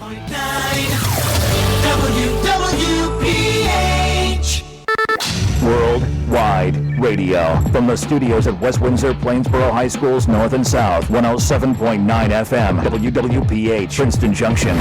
WWPH Worldwide Radio. From the studios at West Windsor Plainsboro High Schools North and South, 107.9 FM, WWPH, Princeton Junction.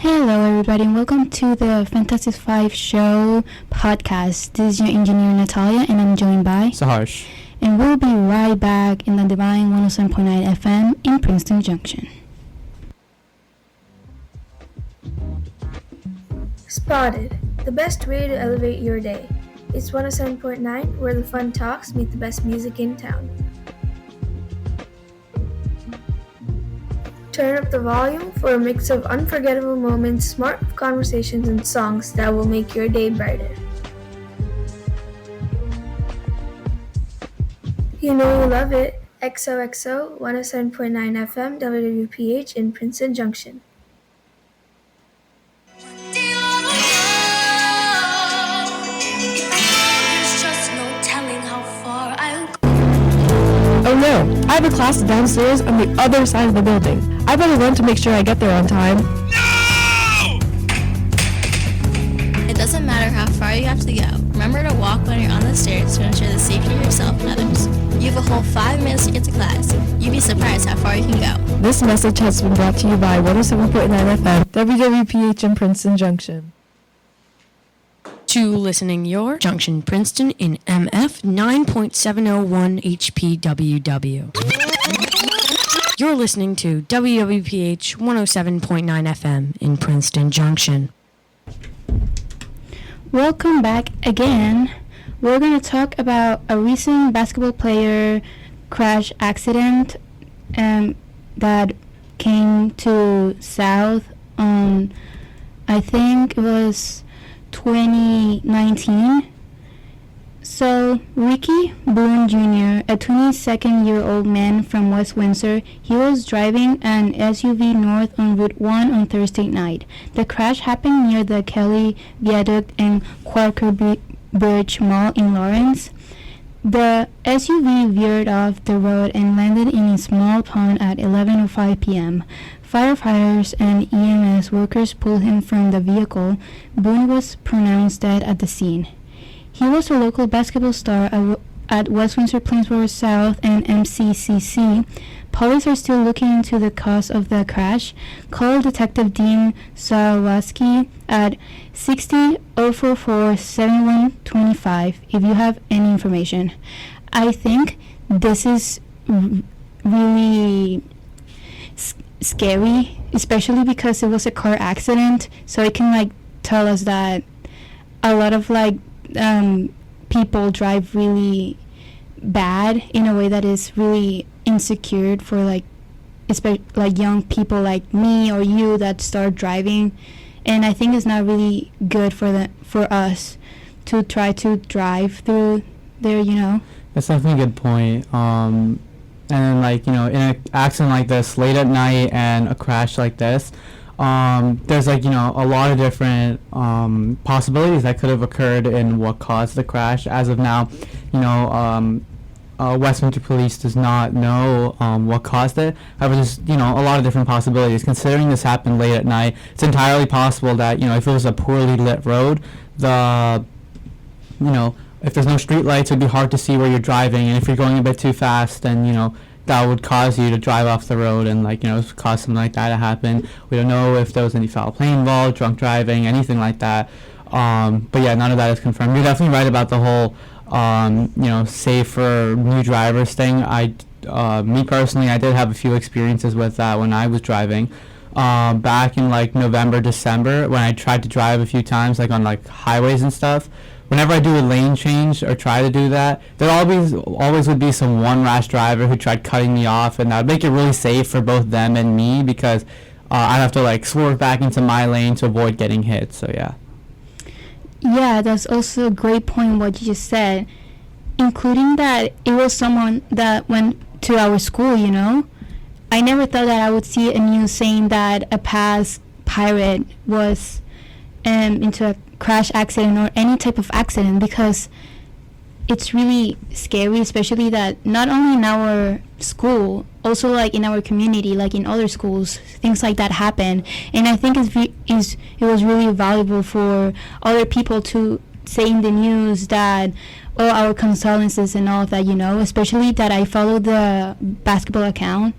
Hello everybody and welcome to the Fantastic Five Show podcast. This is your engineer Natalia and I'm joined by Saharsh. And we'll be right back in the Divine 107.9 FM in Princeton Junction. Spotted, the best way to elevate your day. It's 107.9 where the fun talks meet the best music in town. Turn up the volume for a mix of unforgettable moments, smart conversations, and songs that will make your day brighter. You know you love it. XOXO 107.9 FM WWPH in Princeton Junction. Oh no, I have a class downstairs on the other side of the building. I better run to make sure I get there on time. No! It doesn't matter how far you have to go. Remember to walk when you're on the stairs to ensure the safety of yourself and others. You have a whole 5 minutes to get to class. You'd be surprised how far you can go. This message has been brought to you by 107.9 FM, WWPH in Princeton Junction. To listening your Junction Princeton in MF 9.701 HPWW. You're listening to WWPH 107.9 FM in Princeton Junction. Welcome back again. We're going to talk about a recent basketball player crash accident that came to South on, I think it was 2019. So Ricky Boone Jr., a 22-year-old man from West Windsor, he was driving an SUV north on Route 1 on Thursday night. The crash happened near the Kelly Viaduct and Quaker Bridge Mall in Lawrence. The SUV veered off the road and landed in a small pond at 11:05 p.m. Firefighters and EMS workers pulled him from the vehicle. Boone was pronounced dead at the scene. He was a local basketball star at West Windsor Plainsboro South and MCCC. Police are still looking into the cause of the crash. Call Detective Dean Sawaski at 60-044-7125 if you have any information. I think this is really scary, especially because it was a car accident, so it can tell us that a lot of people drive really bad in a way that is really insecure for young people like me or you that start driving, and I think it's not really good for us to try to drive through there. That's definitely a good point. And then, in an accident like this, late at night and a crash like this, there's a lot of different possibilities that could have occurred in what caused the crash. As of now, West Windsor Police does not know what caused it. However, there's a lot of different possibilities. Considering this happened late at night, it's entirely possible that if it was a poorly lit road, if there's no street lights, it'd be hard to see where you're driving, and if you're going a bit too fast, then that would cause you to drive off the road and cause something like that to happen. We don't know if there was any foul play involved, drunk driving, anything like that. But yeah, none of that is confirmed. You're definitely right about the whole safer new drivers thing. Me personally, I did have a few experiences with that when I was driving. Back in November, December, when I tried to drive a few times on highways and stuff. Whenever I do a lane change or try to do that, there always would be some one rash driver who tried cutting me off, and that would make it really safe for both them and me because I'd have to swerve back into my lane to avoid getting hit. So yeah. Yeah, that's also a great point what you just said, including that it was someone that went to our school. I never thought that I would see a news saying that a past pirate was into a crash accident or any type of accident, because it's really scary, especially that not only in our school, also like in our community, like in other schools, things like that happen. And I think it was really valuable for other people to say in the news that, oh, our condolences and all of that, especially that I follow the basketball account,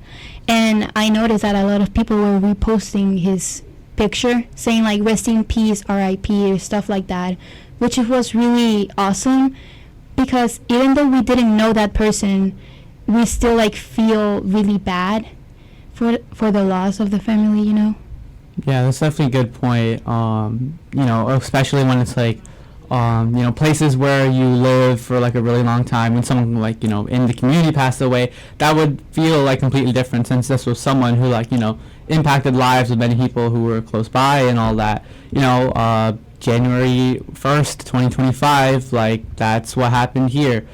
and I noticed that a lot of people were reposting his picture saying like rest in peace, RIP, or stuff like that, which was really awesome, because even though we didn't know that person, we still like feel really bad for the loss of the family. Yeah, that's definitely a good point. Especially when it's like places where you live for like a really long time, when someone like in the community passed away, that would feel like completely different, since this was someone who impacted lives of many people who were close by and all that. January 1st 2025, like that's what happened here.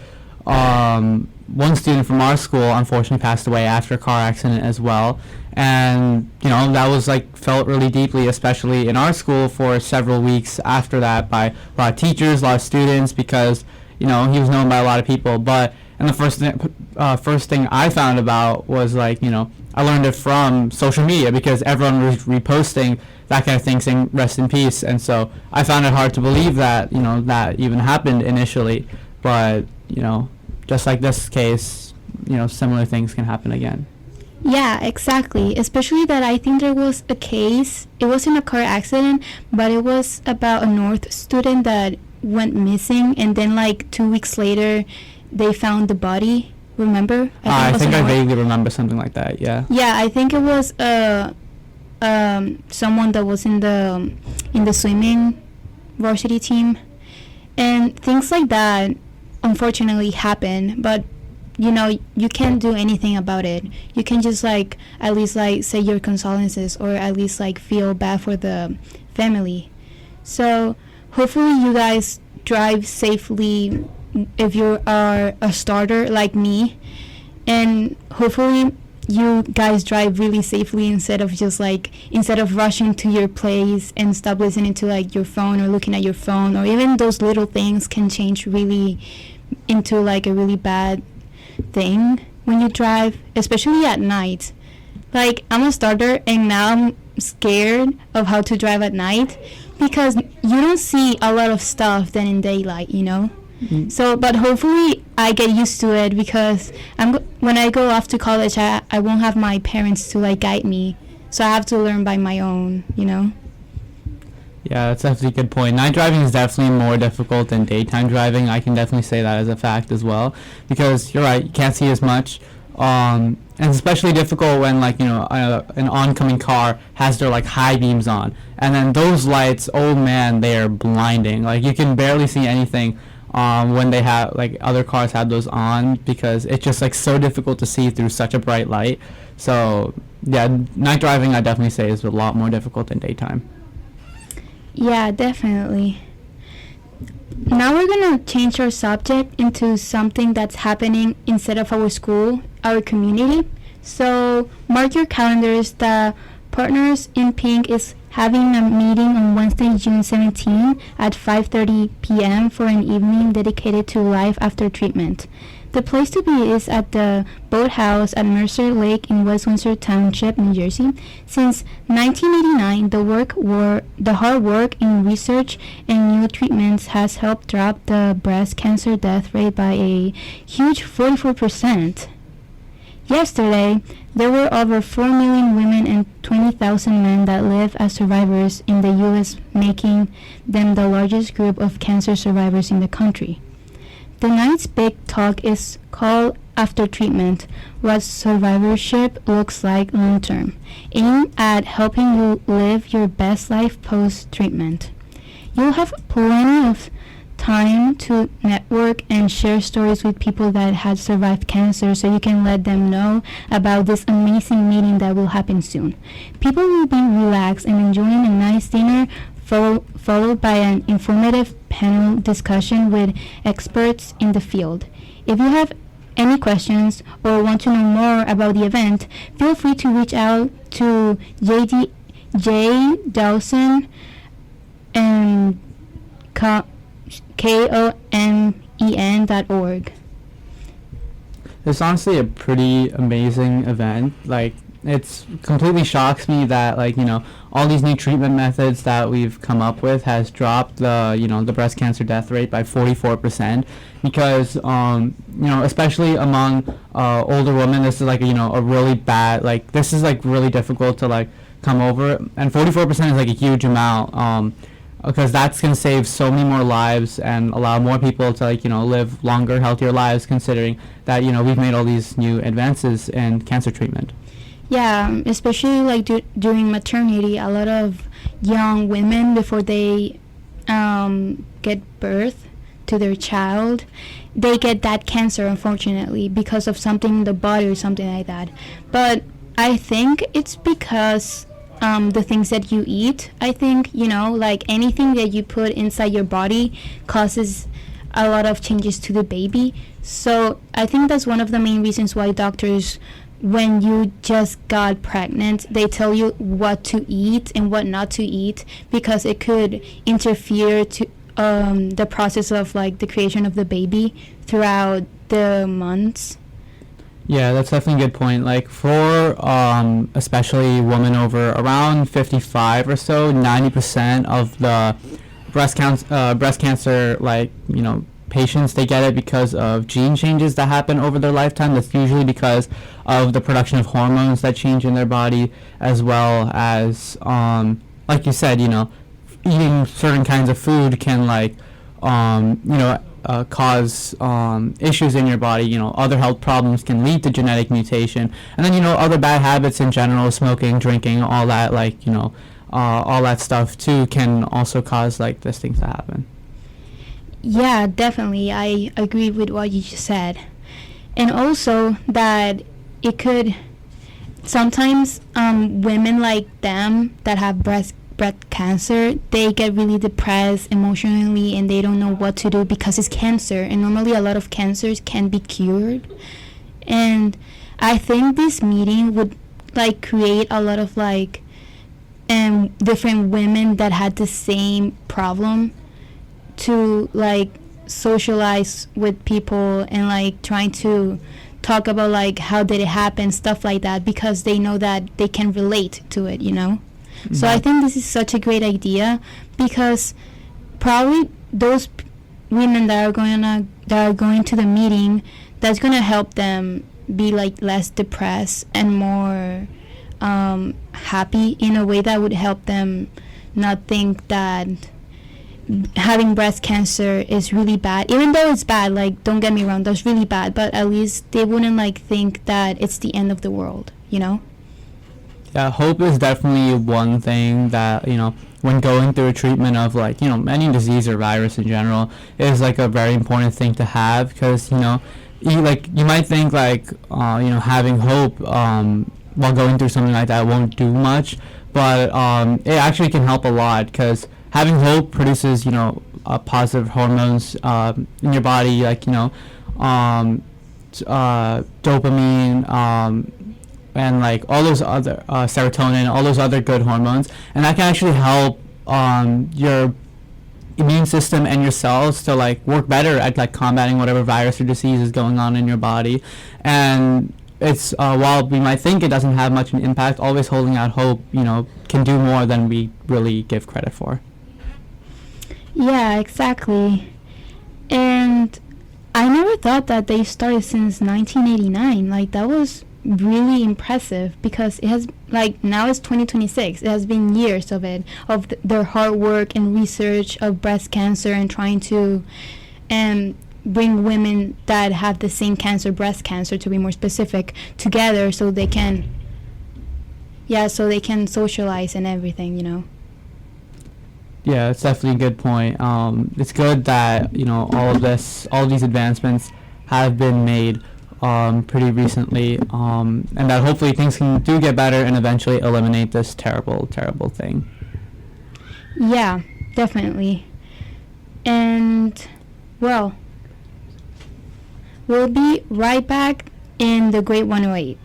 One student from our school unfortunately passed away after a car accident as well, and that was felt really deeply, especially in our school, for several weeks after that, by a lot of teachers, a lot of students, because he was known by a lot of people. And the first thing I found about was I learned it from social media, because everyone was reposting that kind of thing, saying rest in peace. And so I found it hard to believe that that even happened initially, but just like this case, similar things can happen again. Yeah, exactly. Especially that I think there was a case, it wasn't a car accident, but it was about a North student that went missing, and then 2 weeks later they found the body. Remember? I think I vaguely remember something like that. Yeah. Yeah, I think it was someone that was in the swimming varsity team, and things like that unfortunately happen. But you can't do anything about it. You can just at least say your condolences, or at least feel bad for the family. So hopefully you guys drive safely if you are a starter like me, and hopefully you guys drive really safely, instead of rushing to your place and stop listening to your phone or looking at your phone, or even those little things can change really into a really bad thing when you drive, especially at night. I'm a starter, and now I'm scared of how to drive at night, because you don't see a lot of stuff than in daylight, Mm-hmm. So, but hopefully I get used to it, because when I go off to college, I won't have my parents to guide me, so I have to learn by my own. Yeah, that's definitely a good point. Night driving is definitely more difficult than daytime driving. I can definitely say that as a fact as well, because you're right, you can't see as much. And it's especially difficult when an oncoming car has their high beams on, and then those lights, oh man, they are blinding. You can barely see anything when they have other cars have those on, because it's just so difficult to see through such a bright light. So yeah, night driving I definitely say is a lot more difficult than daytime. Yeah, definitely. Now we're gonna change our subject into something that's happening instead of our school, our community. So mark your calendars. The Partners in Pink is having a meeting on Wednesday, June 17 at 5:30 p.m. for an evening dedicated to life after treatment. The place to be is at the Boathouse at Mercer Lake in West Windsor Township, New Jersey. Since 1989, the hard work in research and new treatments has helped drop the breast cancer death rate by a huge 44%. Yesterday, there were over 4 million women and 20,000 men that live as survivors in the U.S., making them the largest group of cancer survivors in the country. The night's big talk is called After Treatment, What Survivorship Looks Like Long Term, aimed at helping you live your best life post-treatment. You'll have plenty of time to network and share stories with people that had survived cancer, so you can let them know about this amazing meeting that will happen soon. People will be relaxed and enjoying a nice dinner, followed by an informative panel discussion with experts in the field. If you have any questions or want to know more about the event, feel free to reach out to J. Dawson KOMEN.org. It's honestly a pretty amazing event. Like, it's completely shocks me that, like, all these new treatment methods that we've come up with has dropped the breast cancer death rate by 44%, because especially among older women, this is like a really bad, like, this is like really difficult to like come over, and 44% is like a huge amount, because that's going to save so many more lives and allow more people to like live longer, healthier lives, considering that we've made all these new advances in cancer treatment. Yeah, especially like during maternity, a lot of young women, before they get birth to their child, they get that cancer, unfortunately, because of something in the body or something like that. But I think it's because the things that you eat, I think, like anything that you put inside your body causes a lot of changes to the baby. So I think that's one of the main reasons why doctors, when you just got pregnant, they tell you what to eat and what not to eat, because it could interfere to the process of like the creation of the baby throughout the months. Yeah, that's definitely a good point. Like, for especially women over around 55 or so, 90% of the breast cancer, like, patients, they get it because of gene changes that happen over their lifetime. That's usually because of the production of hormones that change in their body, as well as, like you said, eating certain kinds of food can, like, cause issues in your body. Other health problems can lead to genetic mutation, and then other bad habits in general, smoking, drinking, all that, like, all that stuff too can also cause like these things to happen. Yeah, definitely, I agree with what you just said. And also that it could sometimes women like them that have breast cancer, they get really depressed emotionally, and they don't know what to do because it's cancer, and normally a lot of cancers can be cured. And I think this meeting would like create a lot of like different women that had the same problem to like socialize with people and like trying to talk about like how did it happen, stuff like that, because they know that they can relate to it. So I think this is such a great idea, because probably those women that are going to the meeting, that's gonna help them be like less depressed and more happy in a way that would help them not think that having breast cancer is really bad, even though it's bad. Like, don't get me wrong, that's really bad, but at least they wouldn't like think that it's the end of the world. Yeah, hope is definitely one thing that, when going through a treatment of like, any disease or virus in general, is like a very important thing to have, because, you might think like, having hope while going through something like that won't do much, but it actually can help a lot, because having hope produces, positive hormones in your body, like, dopamine, and like all those other serotonin, all those other good hormones, and that can actually help your immune system and your cells to like work better at like combating whatever virus or disease is going on in your body. And it's while we might think it doesn't have much an impact, always holding out hope, can do more than we really give credit for. Yeah, exactly. And I never thought that they started since 1989. Like, that was really impressive, because it has, like, now it's 2026. It has been years of it, of their hard work and research of breast cancer, and trying to bring women that have the same cancer, breast cancer to be more specific, together so they can socialize and everything. Yeah, it's definitely a good point. It's good that all these advancements have been made pretty recently, and that hopefully things do get better and eventually eliminate this terrible, terrible thing. Yeah, definitely. And well, we'll be right back in the Great 108.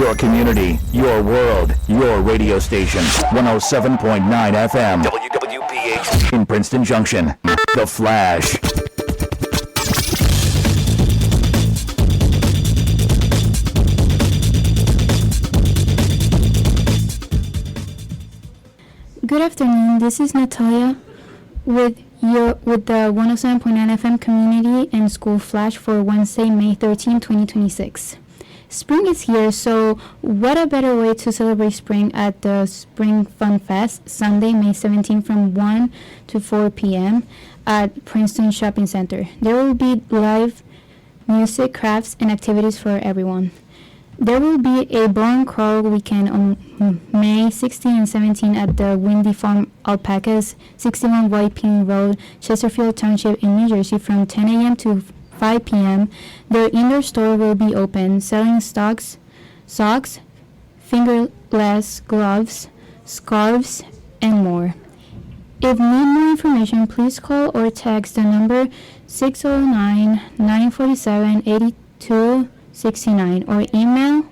Your community, your world, your radio station. 107.9 FM. WWPH in Princeton Junction. The Flash. Good afternoon. This is Natalia with the 107.9 FM Community and School Flash for Wednesday, May 13, 2026. Spring is here, so what a better way to celebrate spring at the Spring Fun Fest, Sunday, May 17 from 1 to 4 p.m. at Princeton Shopping Center. There will be live music, crafts, and activities for everyone. There will be a barn crawl weekend on May 16 and 17 at the Windy Farm Alpacas, 61 White Pine Road, Chesterfield Township in New Jersey from 10 a.m. to 5 p.m. Their indoor store will be open, selling socks, fingerless gloves, scarves, and more. If you need more information, please call or text the number 609-947-8269 or email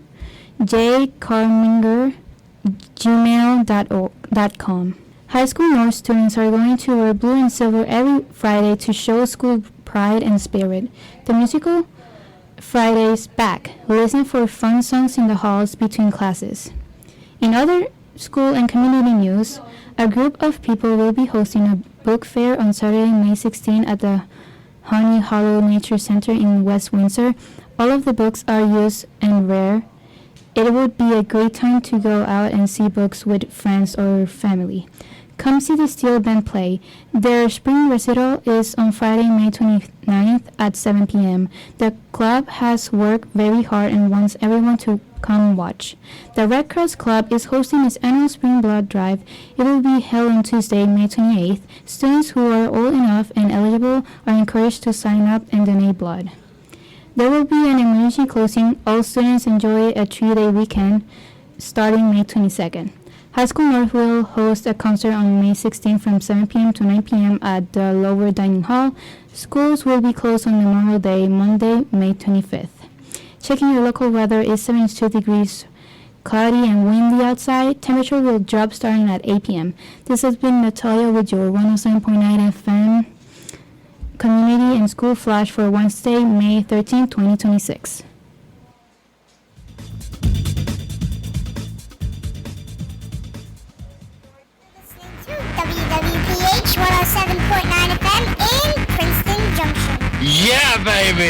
jcarminger@gmail.com. High School North students are going to wear blue and silver every Friday to show school pride and spirit. The musical Friday's back. Listen for fun songs in the halls between classes. In other school and community news, a group of people will be hosting a book fair on Saturday, May 16 at the Honey Hollow Nature Center in West Windsor. All of the books are used and rare. It would be a great time to go out and see books with friends or family. Come see the Steel Band play. Their spring recital is on Friday, May 29th at 7 p.m. The club has worked very hard and wants everyone to come watch. The Red Cross Club is hosting its annual Spring Blood Drive. It will be held on Tuesday, May 28th. Students who are old enough and eligible are encouraged to sign up and donate blood. There will be an emergency closing. All students enjoy a 3-day weekend starting May 22nd. High School North will host a concert on May 16 from 7 p.m. to 9 p.m. at the Lower Dining Hall. Schools will be closed on Memorial Day, Monday, May 25th. Checking your local weather is 72 degrees, cloudy and windy outside. Temperature will drop starting at 8 p.m. This has been Natalia with your 107.9 FM Community and School Flash for Wednesday, May 13, 2026. WWPH 107.9 FM in Princeton Junction. Yeah, baby!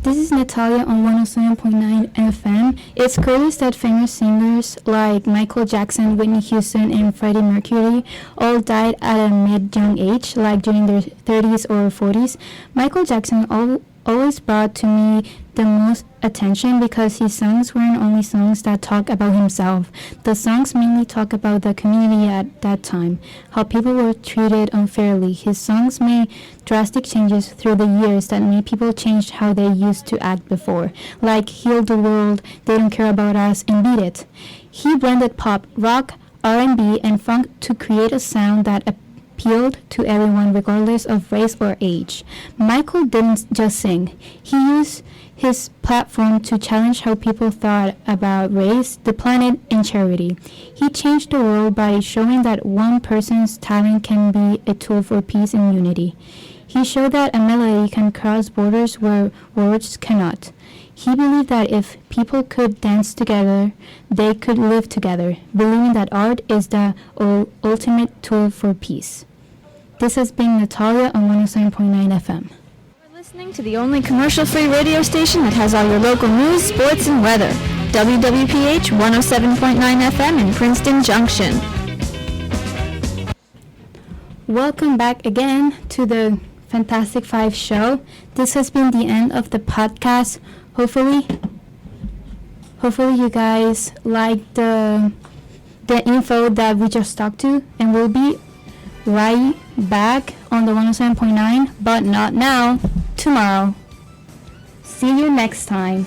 This is Natalia on 107.9 FM. It's curious that famous singers like Michael Jackson, Whitney Houston, and Freddie Mercury all died at a mid-young age, like during their 30s or 40s. Michael Jackson always brought to me the most attention because his songs weren't only songs that talk about himself. The songs mainly talk about the community at that time, how people were treated unfairly. His songs made drastic changes through the years that made people change how they used to act before, like Heal the World, They Don't Care About Us, and Beat It. He blended pop, rock, R&B, and funk to create a sound that appealed to everyone regardless of race or age. Michael didn't just sing. He used his platform to challenge how people thought about race, the planet, and charity. He changed the world by showing that one person's talent can be a tool for peace and unity. He showed that a melody can cross borders where words cannot. He believed that if people could dance together, they could live together, believing that art is the ultimate tool for peace. This has been Natalia on 107.9 FM. You're listening to the only commercial-free radio station that has all your local news, sports, and weather. WWPH 107.9 FM in Princeton Junction. Welcome back again to the Fantastic Five show. This has been the end of the podcast. Hopefully you guys like the info that we just talked to, and we'll be right back on the 107.9, but not now, tomorrow. See you next time.